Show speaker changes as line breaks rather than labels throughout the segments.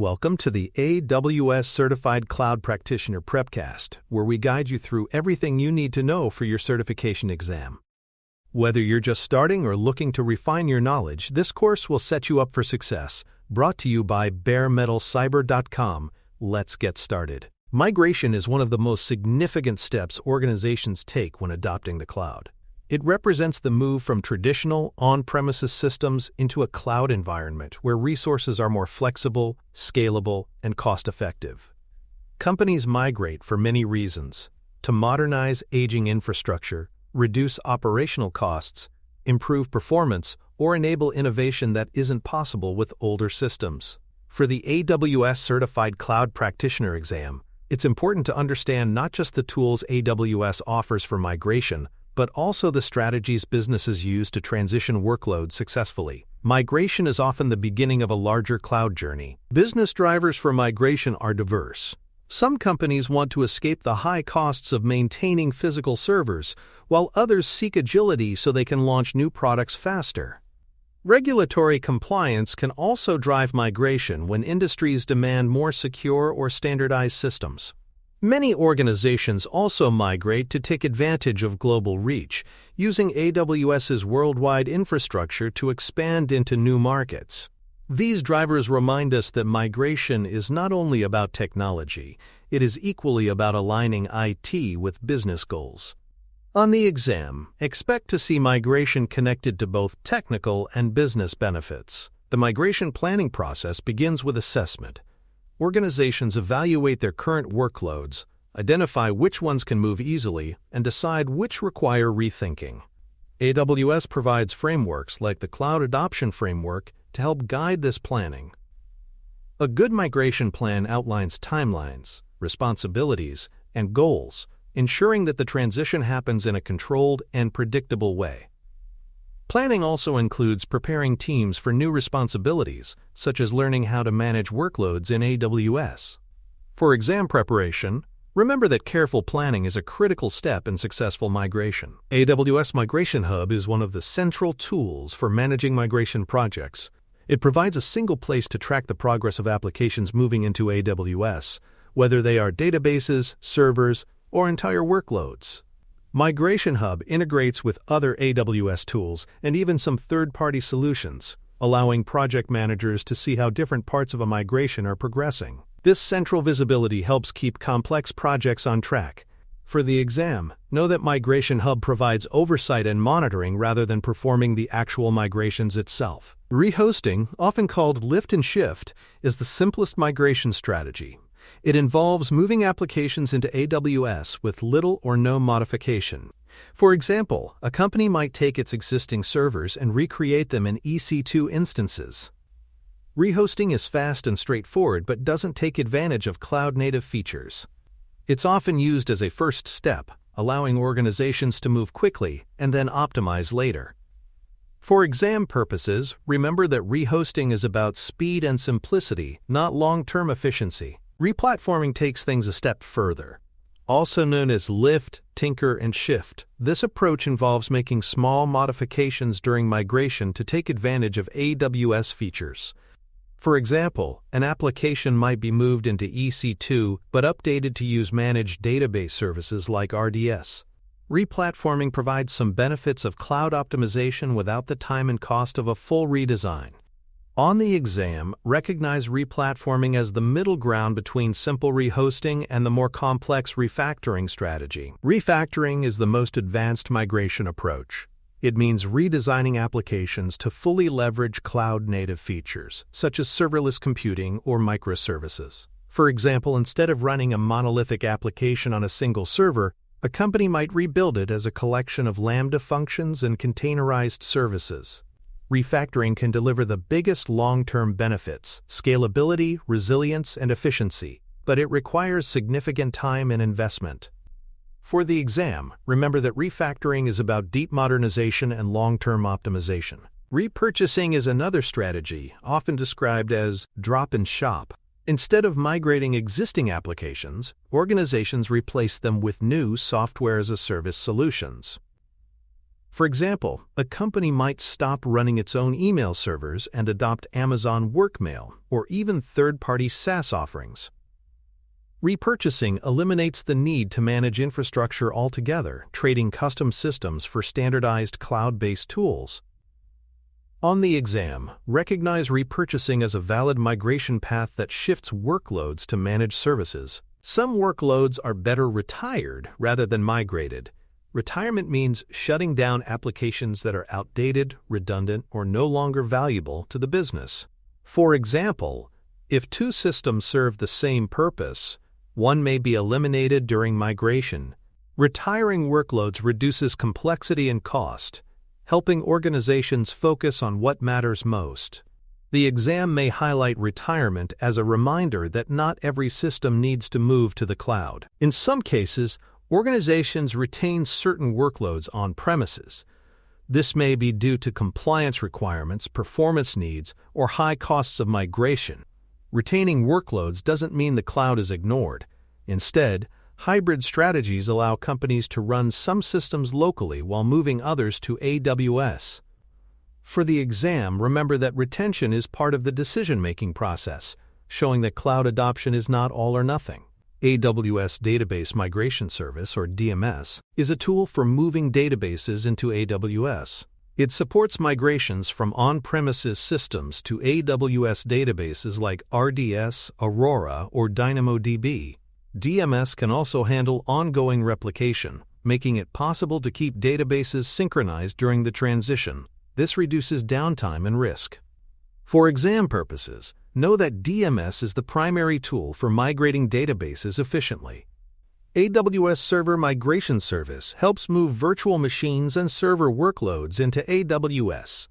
Welcome to the AWS Certified Cloud Practitioner Prepcast, where we guide you through everything you need to know for your certification exam. Whether you're just starting or looking to refine your knowledge, this course will set you up for success. Brought to you by baremetalcyber.com. Let's get started. Migration is one of the most significant steps organizations take when adopting the cloud. It represents the move from traditional on-premises systems into a cloud environment where resources are more flexible, scalable, and cost-effective. Companies migrate for many reasons: to modernize aging infrastructure, reduce operational costs, improve performance, or enable innovation that isn't possible with older systems. For the AWS Certified Cloud Practitioner exam, it's important to understand not just the tools AWS offers for migration, but also the strategies businesses use to transition workloads successfully. Migration is often the beginning of a larger cloud journey. Business drivers for migration are diverse. Some companies want to escape the high costs of maintaining physical servers, while others seek agility so they can launch new products faster. Regulatory compliance can also drive migration when industries demand more secure or standardized systems. Many organizations also migrate to take advantage of global reach, using AWS's worldwide infrastructure to expand into new markets. These drivers remind us that migration is not only about technology, it is equally about aligning IT with business goals. On the exam, expect to see migration connected to both technical and business benefits. The migration planning process begins with assessment. Organizations evaluate their current workloads, identify which ones can move easily, and decide which require rethinking. AWS provides frameworks like the Cloud Adoption Framework to help guide this planning. A good migration plan outlines timelines, responsibilities, and goals, ensuring that the transition happens in a controlled and predictable way. Planning also includes preparing teams for new responsibilities, such as learning how to manage workloads in AWS. For exam preparation, remember that careful planning is a critical step in successful migration. AWS Migration Hub is one of the central tools for managing migration projects. It provides a single place to track the progress of applications moving into AWS, whether they are databases, servers, or entire workloads. Migration Hub integrates with other AWS tools and even some third-party solutions, allowing project managers to see how different parts of a migration are progressing. This central visibility helps keep complex projects on track. For the exam, know that Migration Hub provides oversight and monitoring rather than performing the actual migrations itself. Rehosting, often called lift and shift, is the simplest migration strategy. It involves moving applications into AWS with little or no modification. For example, a company might take its existing servers and recreate them in EC2 instances. Rehosting is fast and straightforward but doesn't take advantage of cloud-native features. It's often used as a first step, allowing organizations to move quickly and then optimize later. For exam purposes, remember that rehosting is about speed and simplicity, not long-term efficiency. Replatforming takes things a step further. Also known as lift, tinker, and shift, this approach involves making small modifications during migration to take advantage of AWS features. For example, an application might be moved into EC2 but updated to use managed database services like RDS. Replatforming provides some benefits of cloud optimization without the time and cost of a full redesign. On the exam, recognize replatforming as the middle ground between simple rehosting and the more complex refactoring strategy. Refactoring is the most advanced migration approach. It means redesigning applications to fully leverage cloud-native features, such as serverless computing or microservices. For example, instead of running a monolithic application on a single server, a company might rebuild it as a collection of Lambda functions and containerized services. Refactoring can deliver the biggest long-term benefits: scalability, resilience, and efficiency, but it requires significant time and investment. For the exam, remember that refactoring is about deep modernization and long-term optimization. Repurchasing is another strategy, often described as drop and shop. Instead of migrating existing applications, organizations replace them with new software-as-a-service solutions. For example, a company might stop running its own email servers and adopt Amazon Workmail or even third-party SaaS offerings. Repurchasing eliminates the need to manage infrastructure altogether, trading custom systems for standardized cloud-based tools. On the exam, recognize repurchasing as a valid migration path that shifts workloads to managed services. Some workloads are better retired rather than migrated. Retirement means shutting down applications that are outdated, redundant, or no longer valuable to the business. For example, if two systems serve the same purpose, one may be eliminated during migration. Retiring workloads reduces complexity and cost, helping organizations focus on what matters most. The exam may highlight retirement as a reminder that not every system needs to move to the cloud. In some cases, organizations retain certain workloads on premises. This may be due to compliance requirements, performance needs, or high costs of migration. Retaining workloads doesn't mean the cloud is ignored. Instead, hybrid strategies allow companies to run some systems locally while moving others to AWS. For the exam, remember that retention is part of the decision-making process, showing that cloud adoption is not all or nothing. AWS Database Migration Service, or DMS, is a tool for moving databases into AWS. It supports migrations from on-premises systems to AWS databases like RDS, Aurora, or DynamoDB. DMS can also handle ongoing replication, making it possible to keep databases synchronized during the transition. This reduces downtime and risk. For exam purposes, know that DMS is the primary tool for migrating databases efficiently. AWS Server Migration Service helps move virtual machines and server workloads into AWS.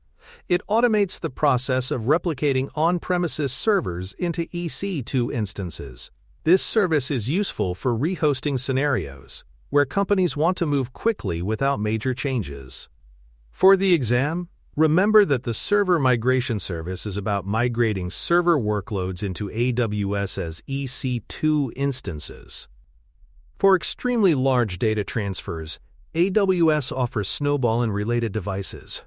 It automates the process of replicating on-premises servers into EC2 instances. This service is useful for rehosting scenarios, where companies want to move quickly without major changes. For the exam, remember that the Server Migration Service is about migrating server workloads into AWS as EC2 instances. For extremely large data transfers, AWS offers Snowball and related devices.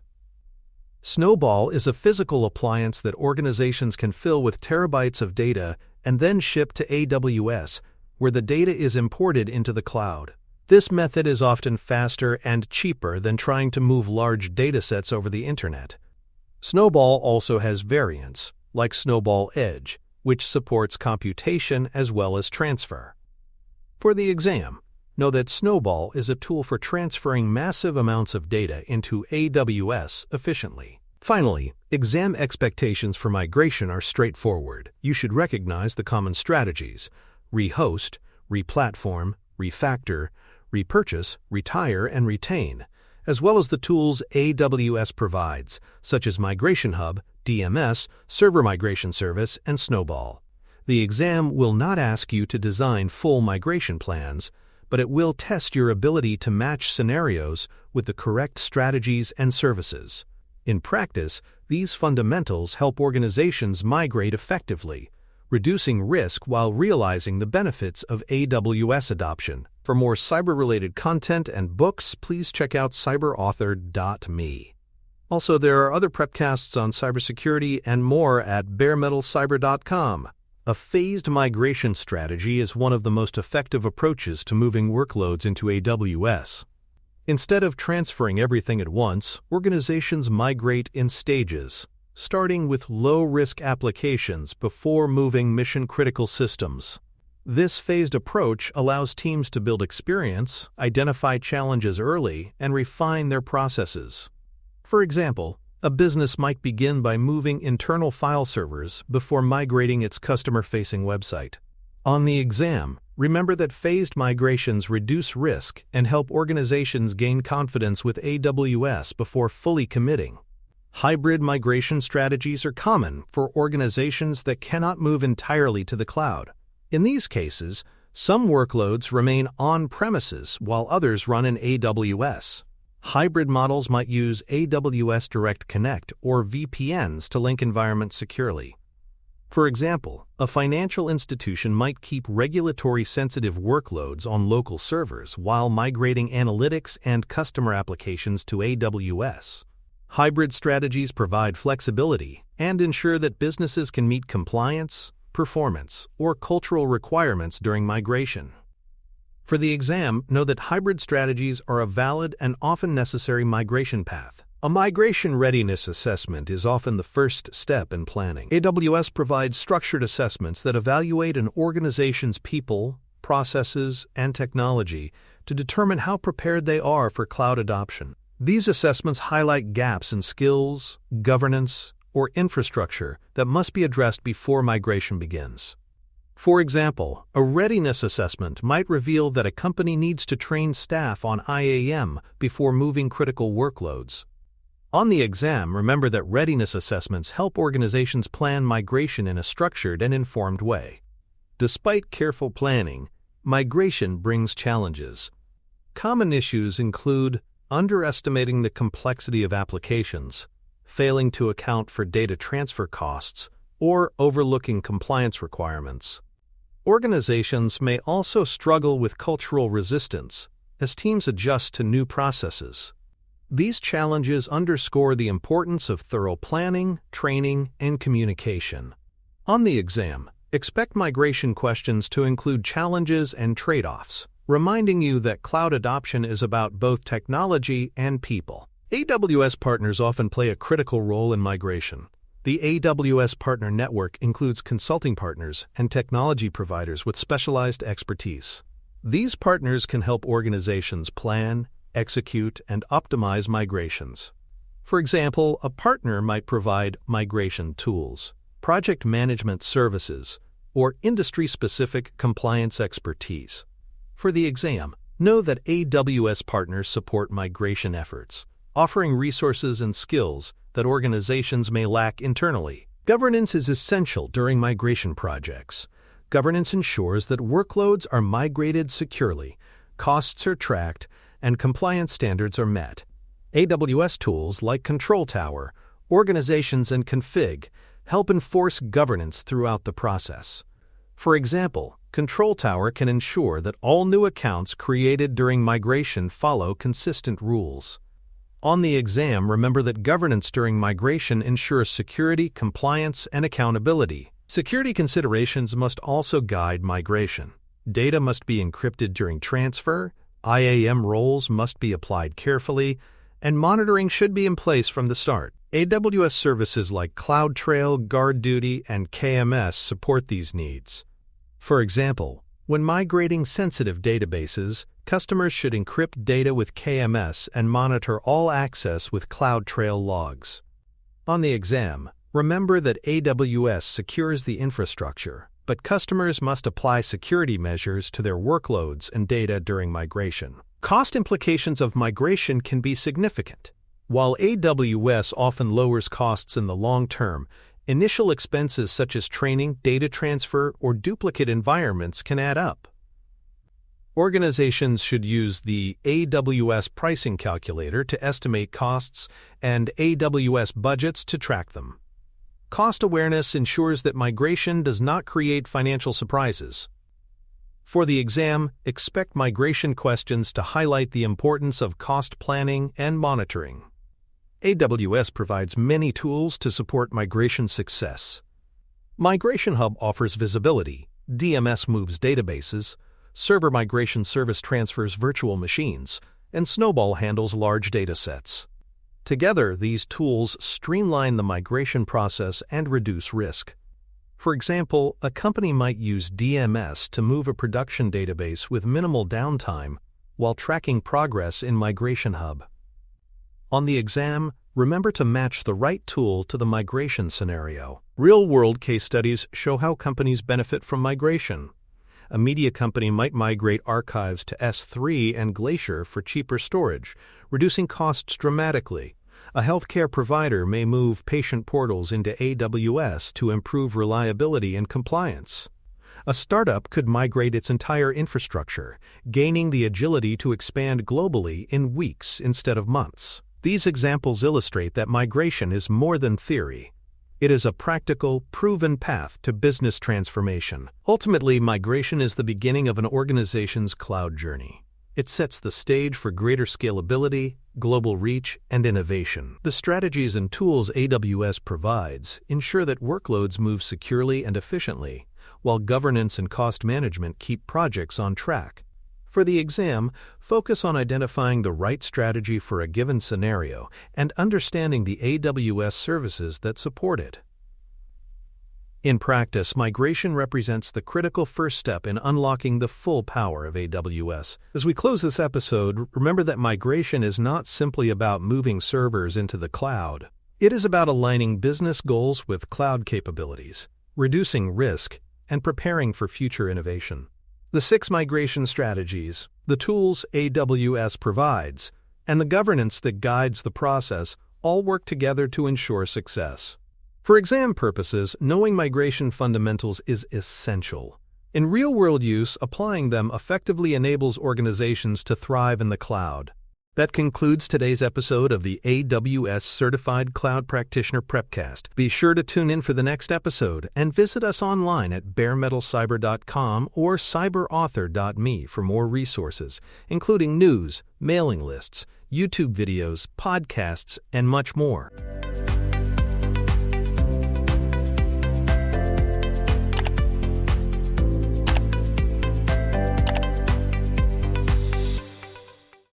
Snowball is a physical appliance that organizations can fill with terabytes of data and then ship to AWS, where the data is imported into the cloud. This method is often faster and cheaper than trying to move large datasets over the internet. Snowball also has variants, like Snowball Edge, which supports computation as well as transfer. For the exam, know that Snowball is a tool for transferring massive amounts of data into AWS efficiently. Finally, exam expectations for migration are straightforward. You should recognize the common strategies: rehost, replatform, refactor, repurchase, retire, and retain, as well as the tools AWS provides, such as Migration Hub, DMS, Server Migration Service, and Snowball. The exam will not ask you to design full migration plans, but it will test your ability to match scenarios with the correct strategies and services. In practice, these fundamentals help organizations migrate effectively, reducing risk while realizing the benefits of AWS adoption. For more cyber-related content and books, please check out cyberauthor.me. Also, there are other prepcasts on cybersecurity and more at baremetalcyber.com. A phased migration strategy is one of the most effective approaches to moving workloads into AWS. Instead of transferring everything at once, organizations migrate in stages, starting with low-risk applications before moving mission-critical systems. This phased approach allows teams to build experience, identify challenges early, and refine their processes. For example, a business might begin by moving internal file servers before migrating its customer-facing website. On the exam, remember that phased migrations reduce risk and help organizations gain confidence with AWS before fully committing. Hybrid migration strategies are common for organizations that cannot move entirely to the cloud. In these cases, some workloads remain on-premises while others run in AWS. Hybrid models might use AWS Direct Connect or VPNs to link environments securely. For example, a financial institution might keep regulatory-sensitive workloads on local servers while migrating analytics and customer applications to AWS. Hybrid strategies provide flexibility and ensure that businesses can meet compliance, performance, or cultural requirements during migration. For the exam, know that hybrid strategies are a valid and often necessary migration path. A migration readiness assessment is often the first step in planning. AWS provides structured assessments that evaluate an organization's people, processes, and technology to determine how prepared they are for cloud adoption. These assessments highlight gaps in skills, governance, or infrastructure that must be addressed before migration begins. For example, a readiness assessment might reveal that a company needs to train staff on IAM before moving critical workloads. On the exam, remember that readiness assessments help organizations plan migration in a structured and informed way. Despite careful planning, migration brings challenges. Common issues include underestimating the complexity of applications, failing to account for data transfer costs, or overlooking compliance requirements. Organizations may also struggle with cultural resistance as teams adjust to new processes. These challenges underscore the importance of thorough planning, training, and communication. On the exam, expect migration questions to include challenges and trade-offs, reminding you that cloud adoption is about both technology and people. AWS partners often play a critical role in migration. The AWS Partner Network includes consulting partners and technology providers with specialized expertise. These partners can help organizations plan, execute, and optimize migrations. For example, a partner might provide migration tools, project management services, or industry-specific compliance expertise. For the exam, know that AWS partners support migration efforts, offering resources and skills that organizations may lack internally. Governance is essential during migration projects. Governance ensures that workloads are migrated securely, costs are tracked, and compliance standards are met. AWS tools like Control Tower, Organizations, and Config help enforce governance throughout the process. For example, Control Tower can ensure that all new accounts created during migration follow consistent rules. On the exam, remember that governance during migration ensures security, compliance, and accountability. Security considerations must also guide migration. Data must be encrypted during transfer, IAM roles must be applied carefully, and monitoring should be in place from the start. AWS services like CloudTrail, GuardDuty, and KMS support these needs. For example, when migrating sensitive databases, customers should encrypt data with KMS and monitor all access with CloudTrail logs. On the exam, remember that AWS secures the infrastructure, but customers must apply security measures to their workloads and data during migration. Cost implications of migration can be significant. While AWS often lowers costs in the long term, initial expenses such as training, data transfer, or duplicate environments can add up. Organizations should use the AWS Pricing Calculator to estimate costs and AWS Budgets to track them. Cost awareness ensures that migration does not create financial surprises. For the exam, expect migration questions to highlight the importance of cost planning and monitoring. AWS provides many tools to support migration success. Migration Hub offers visibility, DMS moves databases, Server Migration Service transfers virtual machines, and Snowball handles large datasets. Together, these tools streamline the migration process and reduce risk. For example, a company might use DMS to move a production database with minimal downtime while tracking progress in Migration Hub. On the exam, remember to match the right tool to the migration scenario. Real-world case studies show how companies benefit from migration. A media company might migrate archives to S3 and Glacier for cheaper storage, reducing costs dramatically. A healthcare provider may move patient portals into AWS to improve reliability and compliance. A startup could migrate its entire infrastructure, gaining the agility to expand globally in weeks instead of months. These examples illustrate that migration is more than theory. It is a practical, proven path to business transformation. Ultimately, migration is the beginning of an organization's cloud journey. It sets the stage for greater scalability, global reach, and innovation. The strategies and tools AWS provides ensure that workloads move securely and efficiently, while governance and cost management keep projects on track. For the exam, focus on identifying the right strategy for a given scenario and understanding the AWS services that support it. In practice, migration represents the critical first step in unlocking the full power of AWS. As we close this episode, remember that migration is not simply about moving servers into the cloud. It is about aligning business goals with cloud capabilities, reducing risk, and preparing for future innovation. The 6 migration strategies, the tools AWS provides, and the governance that guides the process all work together to ensure success. For exam purposes, knowing migration fundamentals is essential. In real-world use, applying them effectively enables organizations to thrive in the cloud. That concludes today's episode of the AWS Certified Cloud Practitioner Prepcast. Be sure to tune in for the next episode and visit us online at baremetalcyber.com or cyberauthor.me for more resources, including news, mailing lists, YouTube videos, podcasts, and much more.